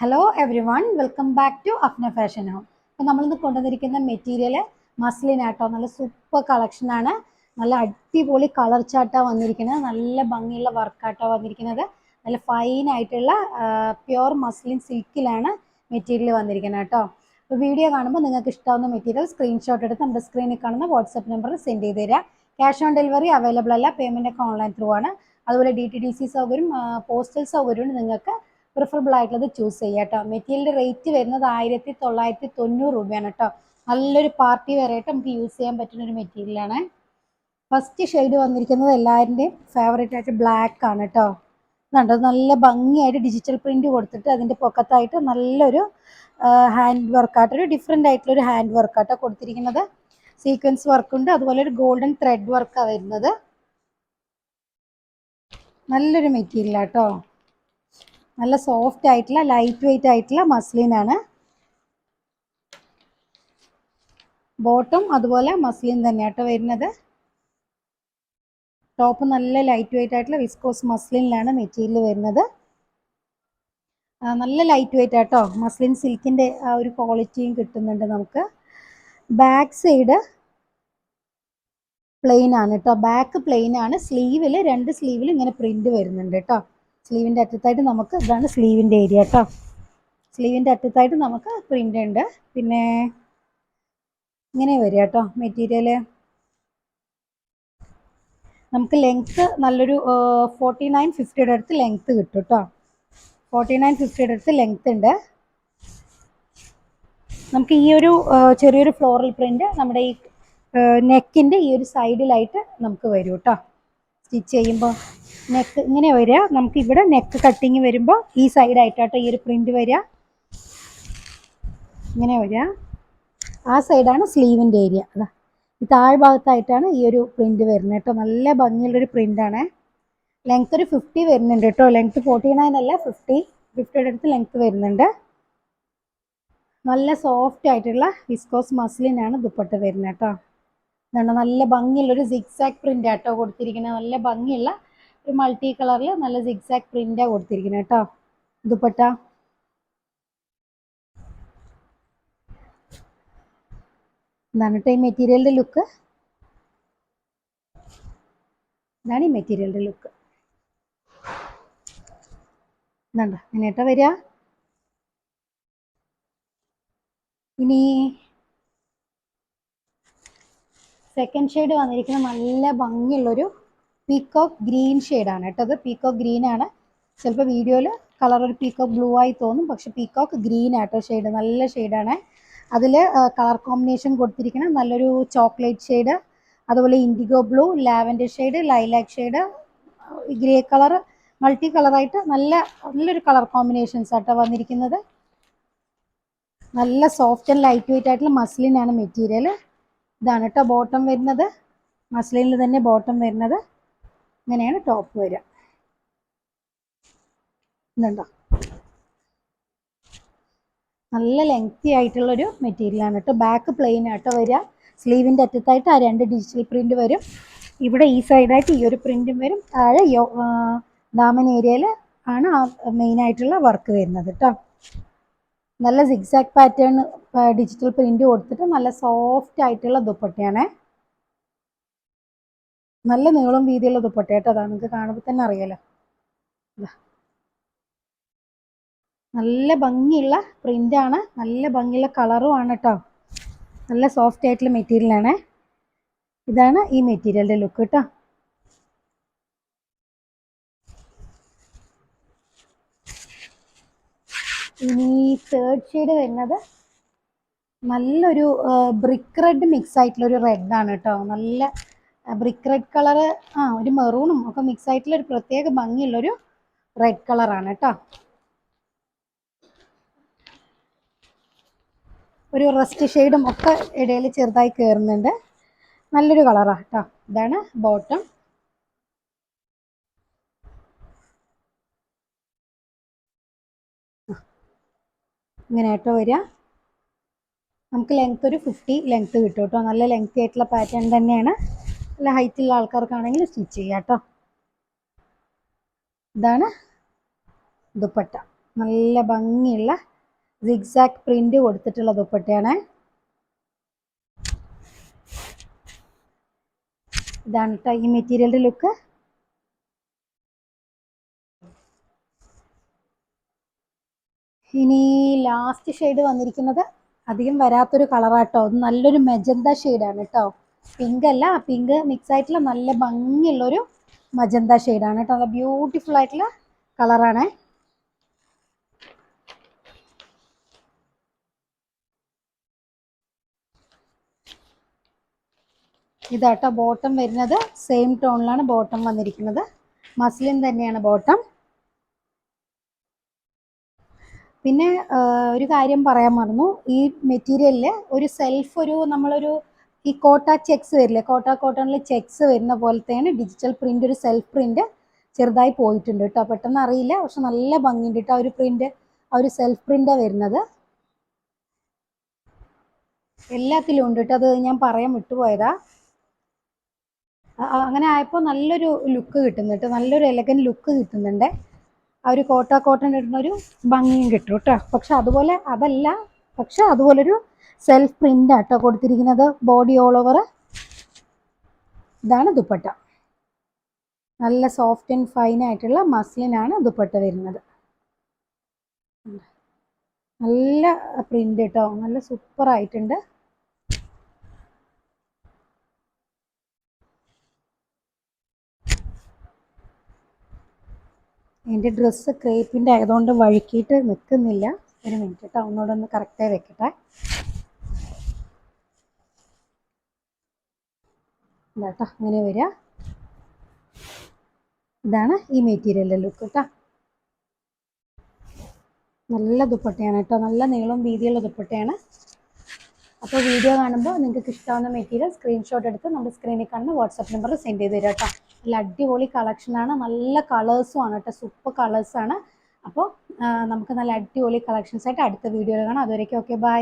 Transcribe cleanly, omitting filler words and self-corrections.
Hello everyone, welcome back to Apna fashion home. അപ്പോൾ നമ്മളിന്ന് കൊണ്ടുവന്നിരിക്കുന്ന material muslin ആട്ടോ. നല്ല സൂപ്പർ കളക്ഷനാണ്. നല്ല അടിപൊളി കളർ ചാർട്ടാണ് വന്നിരിക്കുന്നത്. നല്ല ഭംഗിയുള്ള വർക്കാട്ടോ വന്നിരിക്കുന്നത്. നല്ല ഫൈൻ ആയിട്ടുള്ള പ്യുവർ മസ്ലിൻ സിൽക്കിലാണ് മെറ്റീരിയൽ വന്നിരിക്കുന്നത് കേട്ടോ. അപ്പോൾ വീഡിയോ കാണുമ്പോൾ നിങ്ങൾക്ക് ഇഷ്ടമാവുന്ന മെറ്റീരിയൽ സ്ക്രീൻഷോട്ട് എടുത്ത് നമ്മുടെ സ്ക്രീനിൽ കാണുന്ന വാട്സപ്പ് നമ്പറിൽ സെൻഡ് ചെയ്ത് തരിക. ക്യാഷ് ഓൺ ഡെലിവറി അവൈലബിൾ അല്ല, പേയ്മെൻ്റ് ഒക്കെ ഓൺലൈൻ ത്രൂ ആണ്. അതുപോലെ DTDC സൗകര്യം, പോസ്റ്റൽ സൗകര്യവും നിങ്ങൾക്ക് പ്രിഫറബിൾ ആയിട്ടുള്ളത് ചൂസ് ചെയ്യുക കേട്ടോ. മെറ്റീരിയലിൻ്റെ റേറ്റ് വരുന്നത് 1990 രൂപയാണ് കേട്ടോ. നല്ലൊരു പാർട്ടി വെയർ ആയിട്ട് നമുക്ക് യൂസ് ചെയ്യാൻ പറ്റുന്ന ഒരു മെറ്റീരിയലാണ്. ഫസ്റ്റ് ഷെയ്ഡ് വന്നിരിക്കുന്നത് എല്ലാവരുടെയും ഫേവറേറ്റ് ആയിട്ട് ബ്ലാക്ക് ആണ് കേട്ടോ. കണ്ടോ, നല്ല ഭംഗിയായിട്ട് ഡിജിറ്റൽ പ്രിന്റ് കൊടുത്തിട്ട് അതിൻ്റെ പൊക്കത്തായിട്ട് നല്ലൊരു ഹാൻഡ് വർക്കായിട്ട്, ഒരു ഡിഫറെൻ്റ് ആയിട്ടുള്ളൊരു ഹാൻഡ് വർക്കാട്ടോ കൊടുത്തിരിക്കുന്നത്. സീക്വൻസ് വർക്കുണ്ട്, അതുപോലെ ഒരു ഗോൾഡൻ ത്രെഡ് വർക്കാണ് വരുന്നത്. നല്ലൊരു മെറ്റീരിയലാട്ടോ. നല്ല സോഫ്റ്റ് ആയിട്ടുള്ള ലൈറ്റ് വെയിറ്റ് ആയിട്ടുള്ള മസ്ലിൻ ആണ്. ബോട്ടം അതുപോലെ മസ്ലിൻ തന്നെയാട്ടോ വരുന്നത്. ടോപ്പ് നല്ല ലൈറ്റ് വെയിറ്റ് ആയിട്ടുള്ള വിസ്കോസ് മസ്ലിനിലാണ് മെറ്റീരിയൽ വരുന്നത്. നല്ല ലൈറ്റ് വെയിറ്റ് ആട്ടോ. മസ്ലിൻ സിൽക്കിൻ്റെ ആ ഒരു ക്വാളിറ്റിയും കിട്ടുന്നുണ്ട് നമുക്ക്. ബാക്ക് സൈഡ് പ്ലെയിൻ ആണ് കേട്ടോ. ബാക്ക് പ്ലെയിൻ ആണ്. സ്ലീവിൽ രണ്ട് സ്ലീവിൽ ഇങ്ങനെ പ്രിന്റ് വരുന്നുണ്ട് കേട്ടോ. സ്ലീവിൻ്റെ അറ്റത്തായിട്ട് നമുക്ക് ഇതാണ് സ്ലീവിൻ്റെ ഏരിയ കേട്ടോ. സ്ലീവിൻ്റെ അറ്റത്തായിട്ട് നമുക്ക് പ്രിന്റ് ഉണ്ട്. പിന്നെ ഇങ്ങനെ വരിക കേട്ടോ മെറ്റീരിയൽ. നമുക്ക് ലെങ്ത്ത് നല്ലൊരു 49-50 അടുത്ത് ലെങ്ത്ത് കിട്ടും കേട്ടോ. 49-50 അടുത്ത് ലെങ്ത്ത് ഉണ്ട്. നമുക്ക് ഈ ഒരു ചെറിയൊരു ഫ്ലോറൽ പ്രിന്റ് നമ്മുടെ ഈ നെക്കിൻ്റെ ഈ ഒരു സൈഡിലായിട്ട് നമുക്ക് വരും കേട്ടോ. സ്റ്റിച്ച് ചെയ്യുമ്പോൾ നെക്ക് ഇങ്ങനെ വരിക. നമുക്ക് ഇവിടെ നെക്ക് കട്ടിങ് വരുമ്പോൾ ഈ സൈഡായിട്ടാട്ടോ ഈ ഒരു പ്രിന്റ് വരിക. ഇങ്ങനെ വരിക. ആ സൈഡാണ് സ്ലീവിൻ്റെ ഏരിയ. അതാ ഈ താഴ്ഭാഗത്തായിട്ടാണ് ഈ ഒരു പ്രിന്റ് വരുന്നത് കേട്ടോ. നല്ല ഭംഗിയുള്ളൊരു പ്രിന്റാണ്. ലെങ്ത് ഒരു 50 വരുന്നുണ്ട് കേട്ടോ. ലെങ്ത് 49 അല്ല, 50 അടുത്ത് ലെങ്ത് വരുന്നുണ്ട്. നല്ല സോഫ്റ്റ് ആയിട്ടുള്ള വിസ്കോസ് മസ്ലിനാണ് ദുപ്പട്ട വരുന്നത് കേട്ടോ. ഇതാണ് നല്ല ഭംഗിയുള്ളൊരു സിഗ്സാക് പ്രിന്റ് ആട്ടോ കൊടുത്തിരിക്കുന്നത്. നല്ല ഭംഗിയുള്ള ഒരു മൾട്ടി കളറിൽ നല്ല സിഗ്സാക് പ്രിന്റാണ് കൊടുത്തിരിക്കുന്നത് കേട്ടോ ദുപ്പട്ട. ഇതാണ് കേട്ടോ ഈ മെറ്റീരിയലിൻ്റെ ലുക്ക്. ഇതാണ് ഈ മെറ്റീരിയലിൻ്റെ ലുക്ക്. ഇതാണ്ടോ ഇങ്ങനെയാട്ടോ വരിക. ഇനി സെക്കൻഡ് ഷെയ്ഡ് വന്നിരിക്കുന്നത് നല്ല ഭംഗിയുള്ളൊരു പീക്കോക്ക് ഗ്രീൻ ഷെയ്ഡാണ് കേട്ടോ. അത് പീക്കോക്ക് ഗ്രീൻ ആണ്. ചിലപ്പോൾ വീഡിയോയിൽ കളർ ഒരു പീക്കോക്ക് ബ്ലൂ ആയി തോന്നും, പക്ഷെ പീക്കോക്ക് ഗ്രീൻ ആട്ടോ ഷെയ്ഡ്. നല്ല ഷെയ്ഡാണ്. അതിൽ കളർ കോമ്പിനേഷൻ കൊടുത്തിരിക്കുന്നത് നല്ലൊരു ചോക്ലേറ്റ് ഷെയ്ഡ്, അതുപോലെ IndiGo blue, lavender shade, lilac shade, grey colour, multi കളറായിട്ട് നല്ലൊരു കളർ കോമ്പിനേഷൻസ് ആട്ടോ വന്നിരിക്കുന്നത്. നല്ല സോഫ്റ്റ് ആൻഡ് ലൈറ്റ് വെയിറ്റ് ആയിട്ടുള്ള മസ്ലിനാണ് മെറ്റീരിയൽ. ഇതാണ് കേട്ടോ ബോട്ടം വരുന്നത്. മസ്ലിനിൽ തന്നെ ബോട്ടം വരുന്നത്. ഇങ്ങനെയാണ് ടോപ്പ് വരിക. ഇതുണ്ടോ, നല്ല ലെങ്തി ആയിട്ടുള്ളൊരു മെറ്റീരിയലാണ് കേട്ടോ. ബാക്ക് പ്ലെയിൻ ആട്ടോ വരിക. സ്ലീവിൻ്റെ അറ്റത്തായിട്ട് ആ രണ്ട് ഡിജിറ്റൽ പ്രിന്റ് വരും. ഇവിടെ ഈ സൈഡായിട്ട് ഈ ഒരു പ്രിന്റും വരും. താഴെ ദാമൻ ഏരിയയിൽ ആണ് ആ മെയിൻ ആയിട്ടുള്ള വർക്ക് വരുന്നത് കേട്ടോ. നല്ല സിഗ്സാക് പാറ്റേൺ ഡിജിറ്റൽ പ്രിന്റ് കൊടുത്തിട്ട് നല്ല സോഫ്റ്റ് ആയിട്ടുള്ള ദുപ്പട്ടയാണ്. നല്ല നീളം വീതിയുള്ള ദുപ്പട്ട കേട്ടോ. അതാണ് നിങ്ങൾക്ക് കാണുമ്പോൾ തന്നെ അറിയാലോ. നല്ല ഭംഗിയുള്ള പ്രിന്റാണ്, നല്ല ഭംഗിയുള്ള കളറും ആണ് കേട്ടോ. നല്ല സോഫ്റ്റ് ആയിട്ടുള്ള മെറ്റീരിയലാണ്. ഇതാണ് ഈ മെറ്റീരിയലിൻ്റെ ലുക്ക് കേട്ടോ. ഇനി തേർഡ് ഷെയ്ഡ് വരുന്നത് നല്ലൊരു ബ്രിക്ക് റെഡ് മിക്സ് ആയിട്ടുള്ള ഒരു റെഡാണ് കേട്ടോ. നല്ല ബ്രിക്ക് റെഡ് കളറ്, ഒരു മെറൂണും ഒക്കെ മിക്സ് ആയിട്ടുള്ള ഒരു പ്രത്യേക ഭംഗിയുള്ളൊരു റെഡ് കളറാണ് കേട്ടോ. ഒരു റസ്റ്റ് ഷെയ്ഡും ഒക്കെ ഇടയിൽ ചെറുതായി കയറുന്നുണ്ട്. നല്ലൊരു കളറാണ് കേട്ടോ. ഇതാണ് ബോട്ടം. ഇങ്ങനെ കേട്ടോ വരിക. നമുക്ക് ലെങ്ത് ഒരു 50 ലെങ്ത് കിട്ടും കേട്ടോ. നല്ല ലെങ്തി ആയിട്ടുള്ള പാറ്റേൺ തന്നെയാണ്. നല്ല ഹൈറ്റുള്ള ആൾക്കാർക്കാണെങ്കിൽ സ്റ്റിച്ച് ചെയ്യാം കേട്ടോ. ഇതാണ് ദുപ്പട്ട. നല്ല ഭംഗിയുള്ള സിഗ്സാഗ് പ്രിന്റ് കൊടുത്തിട്ടുള്ള ദുപ്പട്ടയാണ്. ഇതാണ് കേട്ടോ ഈ മെറ്റീരിയലിന്റെ ലുക്ക്. ഇനി ലാസ്റ്റ് ഷെയ്ഡ് വന്നിരിക്കുന്നത് അധികം വരാത്തൊരു കളറാട്ടോ. അത് നല്ലൊരു മെജന്ത ഷെയ്ഡാണ് കേട്ടോ. പിങ്ക് അല്ല, പിങ്ക് മിക്സ് ആയിട്ടുള്ള നല്ല ഭംഗിയുള്ളൊരു മജന്ത ഷെയ്ഡാണ് കേട്ടോ. നല്ല ബ്യൂട്ടിഫുൾ ആയിട്ടുള്ള കളറാണ്. ഇതാട്ടോ ബോട്ടം വരുന്നത്. സെയിം ടോണിലാണ് ബോട്ടം വന്നിരിക്കുന്നത്. മസ്ലിൻ തന്നെയാണ് ബോട്ടം. പിന്നെ ഒരു കാര്യം പറയാൻ മറന്നു. ഈ മെറ്റീരിയലിൽ ഒരു സെൽഫ് നമ്മളൊരു ഈ കോട്ട ചെക്സ് വരില്ലേ, കോട്ട കോട്ടണിൽ ചെക്സ് വരുന്ന പോലത്തെയാണ് ഡിജിറ്റൽ പ്രിന്റ്. ഒരു സെൽഫ് പ്രിന്റ് ചെറുതായി പോയിട്ടുണ്ട് കേട്ടോ. പെട്ടെന്ന് അറിയില്ല, പക്ഷെ നല്ല ഭംഗിയുണ്ട് കേട്ടോ. ഒരു പ്രിന്റ്, ആ ഒരു സെൽഫ് പ്രിന്റാണ് വരുന്നത്. എല്ലാത്തിലും ഉണ്ട് കേട്ടോ. അത് ഞാൻ പറയാൻ വിട്ടുപോയതാ. അങ്ങനെ ആയപ്പോൾ നല്ലൊരു ലുക്ക് കിട്ടുന്നു കേട്ടോ. നല്ലൊരു എലഗന്റ് ലുക്ക് കിട്ടുന്നുണ്ട്. ആ ഒരു കോട്ടൺ ഇടുന്നൊരു ഭംഗിയും കിട്ടും കേട്ടോ. പക്ഷെ അതുപോലെ അതല്ല, പക്ഷെ അതുപോലൊരു സെൽഫ് പ്രിന്റ് ആട്ടോ കൊടുത്തിരിക്കുന്നത്. Body all over. ഇതാണ് ദുപ്പട്ട. നല്ല സോഫ്റ്റ് ആൻഡ് ഫൈൻ ആയിട്ടുള്ള മസ്ലിനാണ് ദുപ്പട്ട വരുന്നത്. നല്ല പ്രിന്റ് കേട്ടോ. നല്ല സൂപ്പർ ആയിട്ടുണ്ട്. എൻ്റെ ഡ്രസ്സ് ക്രേപ്പിൻ്റെ ആയതുകൊണ്ട് വഴുക്കിയിട്ട് നിൽക്കുന്നില്ല. ഒരു മിനിറ്റ് കേട്ടോ, ഒന്നുകൂടെ ഒന്ന് കറക്റ്റായി വെക്കട്ടെ. ഇതാട്ടോ അങ്ങനെ വരിക. ഇതാണ് ഈ മെറ്റീരിയലിൻ്റെ ലുക്ക് കേട്ടോ. നല്ല ദുപ്പട്ടയാണ് കേട്ടോ. നല്ല നീളം വീതിയുള്ള ദുപ്പട്ടയാണ്. അപ്പോൾ വീഡിയോ കാണുമ്പോൾ നിങ്ങൾക്ക് ഇഷ്ടമാവുന്ന മെറ്റീരിയൽ സ്ക്രീൻഷോട്ട് എടുത്ത് നമ്മുടെ സ്ക്രീനിൽ കാണുന്ന വാട്സാപ്പ് നമ്പറിൽ സെൻഡ് ചെയ്ത് തരാം കേട്ടോ. നല്ല അടിപൊളി കളക്ഷനാണ്. നല്ല കളേഴ്സും ആണ് കേട്ടോ. സൂപ്പർ കളേഴ്സാണ്. അപ്പോൾ നമുക്ക് നല്ല അടിപൊളി കളക്ഷൻസായിട്ട് അടുത്ത വീഡിയോയിൽ കാണാം. അതുവരേക്കും ഓക്കെ, ബൈ.